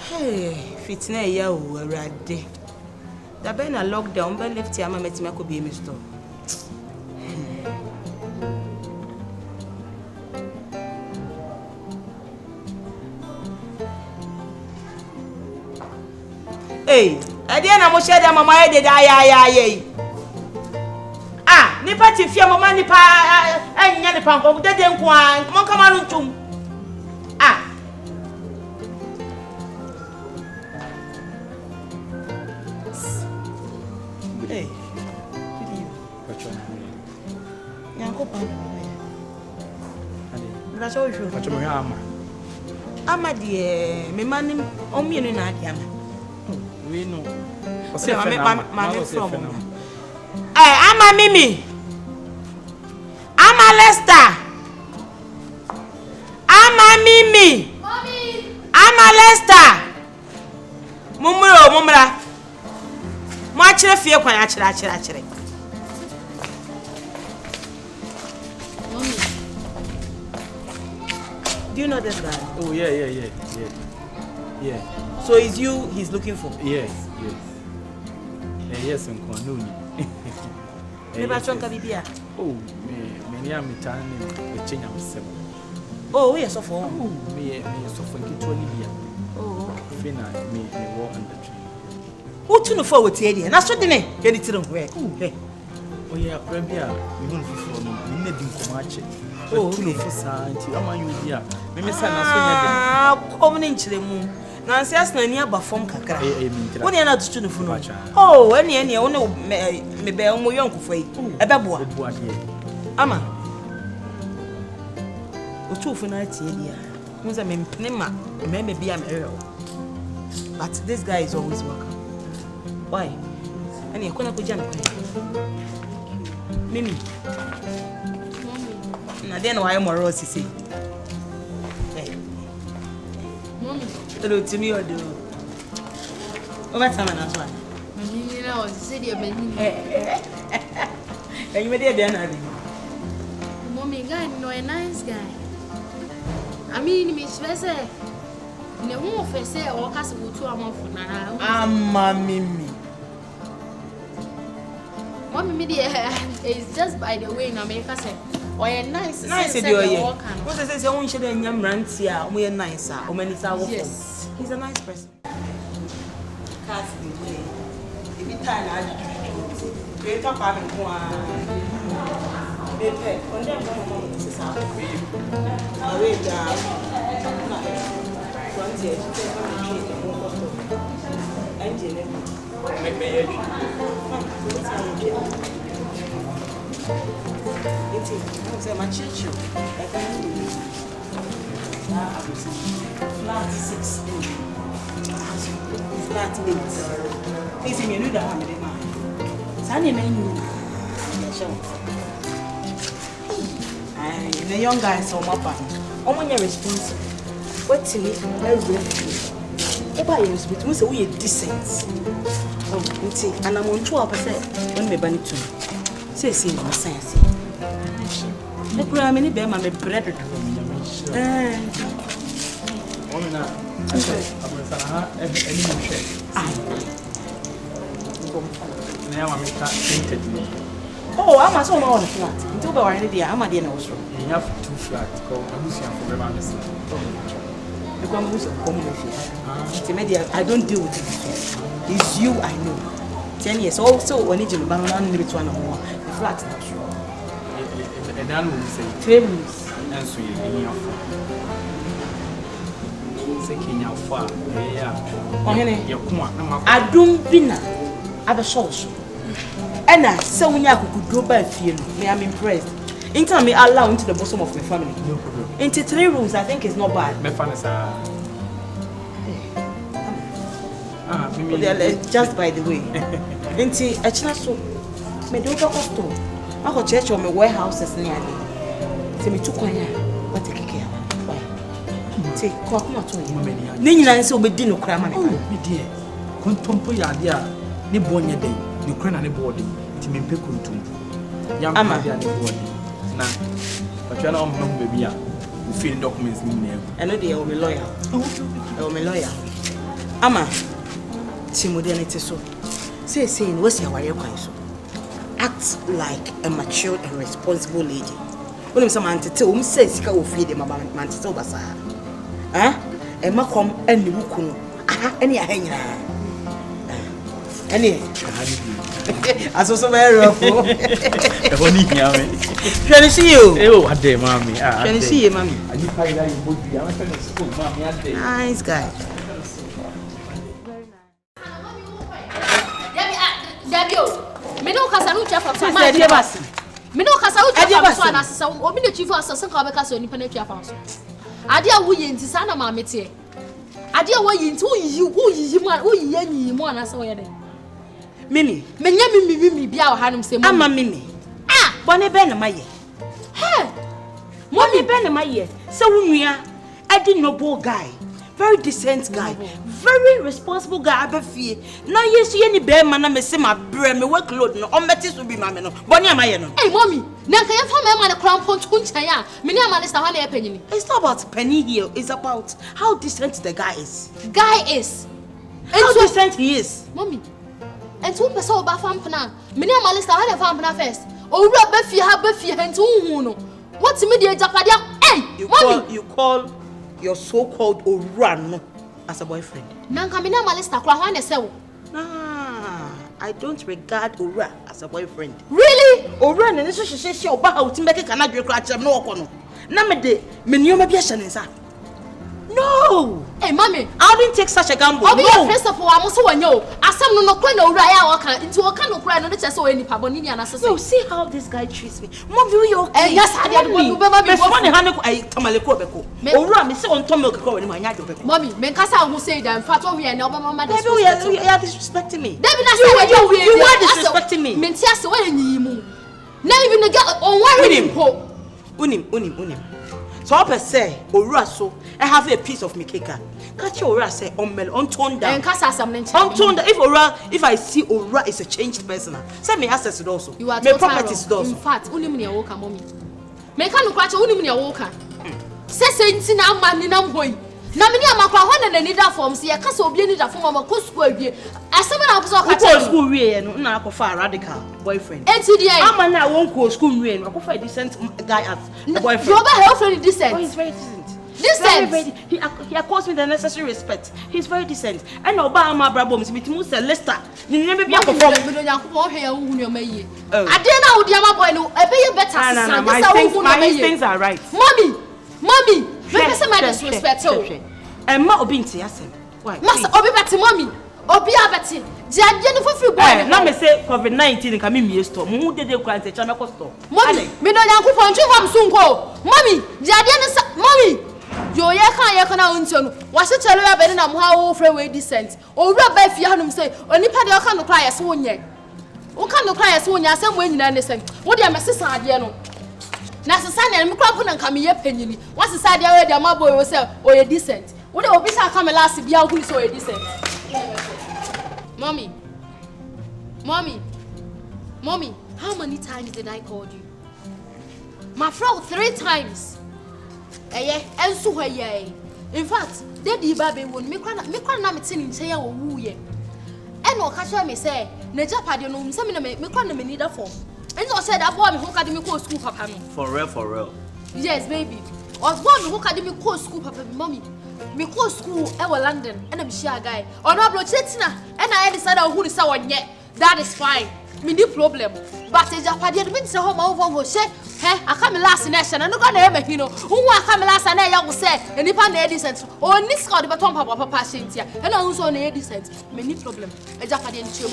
Hey, fitna ya o Awurade. Da be na lockdown be lift ya ma metima ko be mi store. Hey, ade na mo share da mama ye de da ya. Ah, nipa ti fia mama nipa enya nipa nko de nko an mo kama no ntum. Ah. Hey. Yanko pa. La so jo. Pacho mo ama. Ama de me mani o mienu na ade ama. We know. Ose mama from. Ama Mimi. Ama Lester. Ama Mimi. Mommy. Ama Lester. Mumra. Mo akire fie kwan akire. Mommy. Do you know this guy? Oh yeah. So it's you he's looking for? Yes. Yes, and Kwanuni. Never chonka bibia. Oh, me am tani me change am. Oh, yes of all. Oh, me so for Kitolibia. Oh, Fina me walk on the tree. who to no forward here? Na so de ne, get it wrong where. Oh yeah, Prabia, we won't for me. We need him come watch it. Oh, to no for santi. Am you here? Me say na so nya dem. Come in chile mu. Na nsi asna ni aba form kakra. Wo ne na tutu no fu no. Oh, ene wo ne me be mo yonkofo yi. Ebeboa. Ama. Otu fu na tie dia. Mo say me mpene ma, me bia me. But this guy is always welcome. Why? Ani ekona ko jana kwa. Mimi. Mommy. Na den why more rose say. Mommy. Hello to me or do. Over time na so. Mommy, na was say the Benin. And you made there na. Mommy, guy no a nice guy. I mean, me say ne won fe say o ka se wotu amafo na. Ama Mimi. Mommy, me there is just by the way in America say. Oh, nice. Nice to do you. What say won shede nyam ranti a o me nice a o mani sa wo. Yes. He's a nice person. Cast the way. If it time na do. We talk about it kwa. Bepe, on dem mama se sa. Awe da. Na. Kwanti e ti se ma treat e mo kosto. Anje ne. Me ye. It's it. My chichu. Flat 6. Flat 8. Please, you know that one, man. Sunny menu. The young guys are my partner. I'm on your responsibility. What's in it? Oh, by your responsibility, so we are decent. Oh, and I'm on 12% when we ban it to me. Say, my science. The program in the bear, my bread. Woman, I'm oh, I'm a so on the flat. Until we're already, I'm a dinner also. You have 2 flats called Abusia for Remanis. The Guamus of community. I don't deal with it. It's you, I know. 10 years. Also, when it's a banana, maybe 1 or more. The flat not true. And then we say 3 rooms. And so you're in your second your farm. I don't be now. I have a sauce. And I so when you could go by feel me, I'm impressed. In time, me allow into the bosom of my family. No problem. Into 3 rooms, I think it's not bad. My fan is Just by the way. Into a chance so me do go store. I go church or my warehouses near me. Say me too quiet, but take care. Why? Say, come on to you. Nina so be dino crama. Oh, me dear. Contompo ya dia. Ni bonye day. Ni krena ni body. Ti me pe kuntum. Yam ma dia ni body. Na. But you know I'm baby ya. We fill documents in there. I know they are my lawyer. Oh, okay. I'm a lawyer. Ama, Timothy so. Say, what's your warrior so? Act like a mature and responsible lady. When some auntie tell me says, go feed them about Manchester Basa. Eh? And ma come and you could. Any hanging. Any. As also very rough. Can I see you? Oh, what day, mommy? Can I see you, mommy? Are you find that you would be? I'm going to school, mommy. Nice guy. Me no kasa no chef from my dear Bassi. Me no kasa no chef from so na sesa obi the chief assassin ka be kasa oni pa na twa fa so ade a wo ye nti sa na ma mete ade a wo ye nti wo yi anyi mu ana sa wo ye den Mimi menya mimi bia wo hanum se ama Mimi bone be na maye mommy be na maye se wo nua adi noble guy, very decent guy, very responsible guy. Abefie na yesu ye ni be man na me se ma bre me work load no on betis will be ma me no boni amaye no. Hey mommy, na kan ye fa me ma na crampon tunchan ya me ni ama lista ho na ye panyini. It's not about penny here, it's about how decent the guy is. How decent he is. Mommy, and two person oba fam pana me ni ama lista ho na fam pana first owura ba fie nti hu no what me dey japade. Hey you call your so-called Orano as a boyfriend. Nanka me na malista kura ho na sewo. I don't regard Ora as a boyfriend. Really? Ora na so hye oba ha utimbe kana dwe kura chem na okọ no. Na me de me nioma bi ahye nsa. No. Hey mommy, I didn't take such a gamble. No. Your principal am so wanyo. Asem no kura na Ora ya waka nti o ka no kura no de chese o enipa boni ni anasese. No, see how this guy treats me. Mom, you okay? Yes, I did. Mommy, be funny hane I tamale ko beko. Ora me se on to milk ko we ni ma nya do beko. Mommy, me nkasa ho say that fat o we na oba mama dey. You are disrespecting me. David na say you are disrespecting me. Me ntia se we nyi mu. Na even the girl on worry po. Unim. So I say Ora so I have a piece of me cake. Catch Ora say on mel on tone down. And nkasa some nche. On tone down. If I see Ora is a changed person, send me access it also. You are my properties wrong. In fact, unim ne woka mommy. Me ka no kwache unim ne woka. Sese nti na amani na mboyi. Na me ni amakwa ho na need form se ye kasa obi need form am ko school awie. Asem na akoso ka tell. School wie no na akofa radical boyfriend. Enti dia. Ama na won ko school wie no akofa a decent guy as a boyfriend. You over her friend decent. Oh, he's very decent. Decent. He accords me the necessary respect. He's very decent. And Obama brabo mitimu se Lester. Ni nebe bi akofo. Me do Yakobon hwe ya hu ni o maye. Ade na wo dia ma boy no ebe ye better sister. My things are right. Mommy, me pese my disrespect o. Ma obi nti asem. Why? Master obi beti mommy. Obi abeti. Di ade no fofiri boy. Na me say COVID-19 ka me mie store. Mu dede kura nti cha me ko store. Mommy, me do Yakobon twi fam sunko. Mommy, di ade no mommy. Yo ye kan na unti no. Wa se chelo ya be na mo ha wo frɛ we decent. Owura ba fie hanum say onipa de o ka no kra ye se wonye. O ka no kra ye se wonye asem wo nyina ne sen. Wo de me sesa ade no. Na sesa ne me kra po na nka me ye panyini. Wa sesa ade we de ma boy wo say o ye decent. Wo de obi sa ka me last bia wo so o ye decent. Mommy, how many times did I call you? My friend 3 times. Enso hwa ye. In fact, daddy baby won me kwa na me tin nche ya wo wuye. Eno o ka sha me say, na japade no me say me kwa na me need a form. Enso o said that boy me ho ka de me go school papa no. For real. Yes, baby. Was born me ho ka de me go school papa mommy. Me go school e wo London, and me share guy. Ono ablo chetina, and I decided who ni say wonye. That is fine. Me no problem. But e japade no me say ho ma wo she. Aka me last nation and no go na e mahino. Unwa aka me last na ya go say enipa na e decent. O ni ska de beton papa shentia. E na unso na e decent. Me ni problem. E japade nchiem.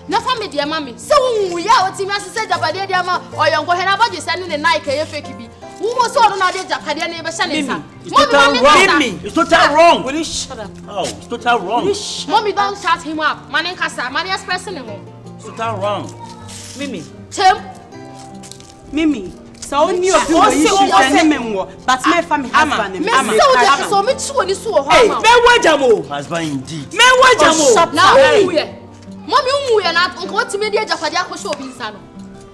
Na family de mama. Se unwu ya otimi asese japade de ama oyonko he na baje se ne Nike ye fake bi. Unwo so no na de japade na e be sha ne sa. It's total wrong. Will you shut up? Oh, it's total wrong. Mommy don't shut him up. Man kasa, man expressing him. It's total wrong. Mimi, so only of you but my family husband. Me so me chu oni so ho ma. Me wajamo. Husband indeed. Me wajamo. Na uye. Mommy umuye na nko otime de japade akosho obi nsa no.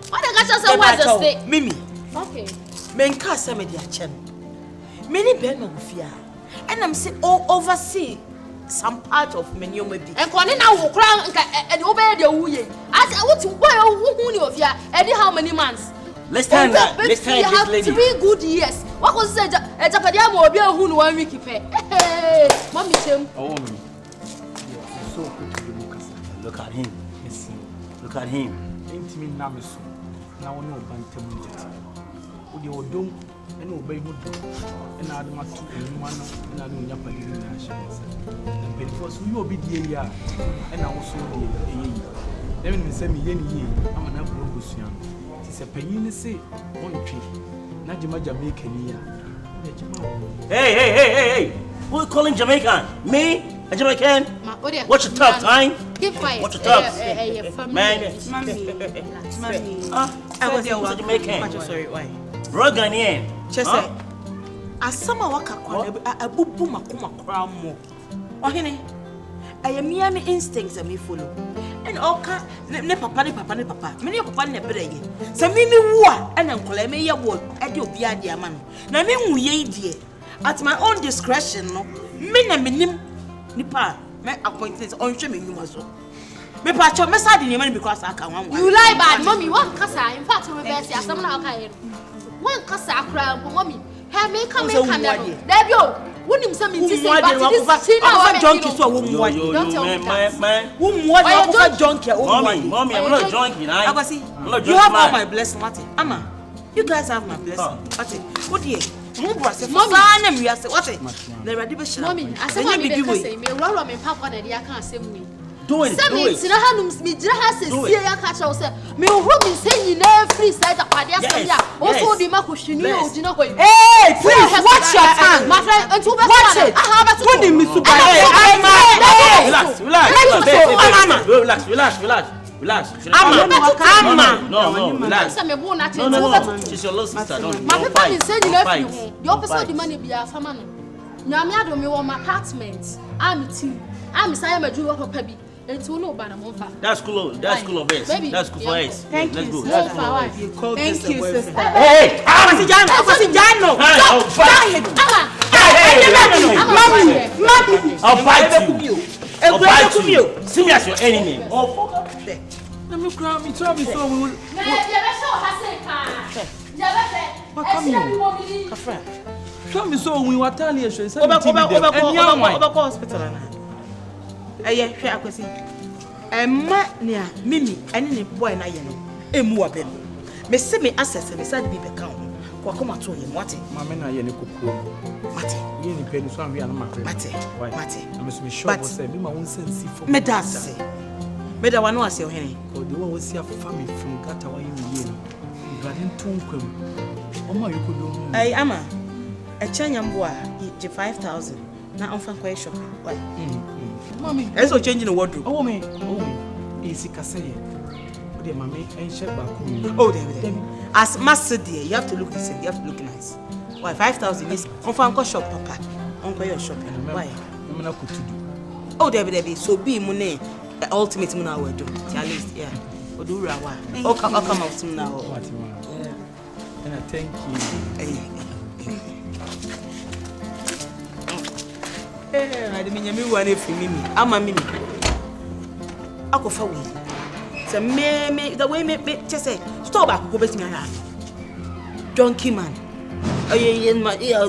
What the gacha say what's the stay? Mimi. Okay. Me nka say me de ache no. Me ni be no gufia. And I'm say oversee some part of menu maybe. And Conina will crown and obey the Wuye. As I want to wear who of ya, and how many months? Let's stand that. Let's stand this lady. 3 good years. What was said? A Japadia will be a who 1 week. Hey, Mommy, Tim. Oh, me. So good to be Lucas. Look at him. Look at him. Ain't me Namisu. Now, no bantam. Would you do and obey wood? And I don't want to be one and I don't know Yapadi in the and because we will be dear, and I also dear. Then we send me any I'm an apple Lucian. It's a penny say one tree. Najima Jamaican. Hey. Who is calling Jamaican? Me? A Jamaican? What's your tough time? Keep quiet. What's your tough? Man. Mommy. I was a Jamaican. Sorry, why? Bro, Ghanaian. Just say, as some of a boo makuma crown more. Oh, honey, I am Miami instincts and me follow. And all cat, ne papa. Many of papa never again. Some mimi war and uncle me ya word at your beard, man. Now, me ye dear. At my own discretion, no. Me and me nipa, my appointments on swimming you must. Me patch up my side in your money because I can't want. You lie bad, Mommy. One casa, in fact, we're best. Some now can. One casa crown, Mommy. Have me come in Canada. There you wouldn't some in this junkie so Mommy, I'm not junkie. You have all my blessing, Martin. Amma, you guys have my blessing. Martin, what dear? Mommy, I said, me roll on papa and I can't say me. Do it. Me just catch us. Me room is saying every side of Padia. Also, the Makushini, you know, hey, please watch your tongue, my friend. And watch it. I have a good in me. Relax. No, relax. She's your little sister. My people is saying the opposite the money be a family. Nyamia do me want my apartment. I'm team. I'm saying my jewel for Pebby. It's no banana. That's cool. That's cool of us. That's cool for us. Thank Let's you. go. Thank you, sister. Hey, I was Jano. Mommy. I'll bite you. See me as your enemy. Let me cry. Me tell me so. We will. Tell me so. We were telling you. Over hospital. Aye, hwe akwesi. Emma nia Mimi ene ne boy na ye no. Emu abem. Me se me access me sad bi be kan. Kwa koma to ye wate. Mama na ye ne kokoro. Mate. Ye ni pedi so anwe na makre. Mate. I'm so sure was say be ma won sense for. Me da se. Me da wano ase ohene. Ko de wo si family from Gata wa ye no. Garden tunkwam. Oma you could do. Ay ama. E chanyambo a 5,000. Na onfa kwa shop. Why? Mommy, I saw changing the wardrobe. Oh me. Easy kaseye. O de mama en check back. Oh, there. As master dear, you have to look decent. You have to look nice. Why 5,000 is on fanko shop, papa. On your shop. Why? I'm not good to do. Oh, there. So be money. Ultimate muna will do. At least, yeah. Odu rawa. Oh, come out now. What you want? Yeah. And I thank you. I didn't mean you want for Mimi. I'm a Mimi. I go for we. So, me, the way me just say, stop back, go back to me. Junkie man. Oh, yeah, my ear,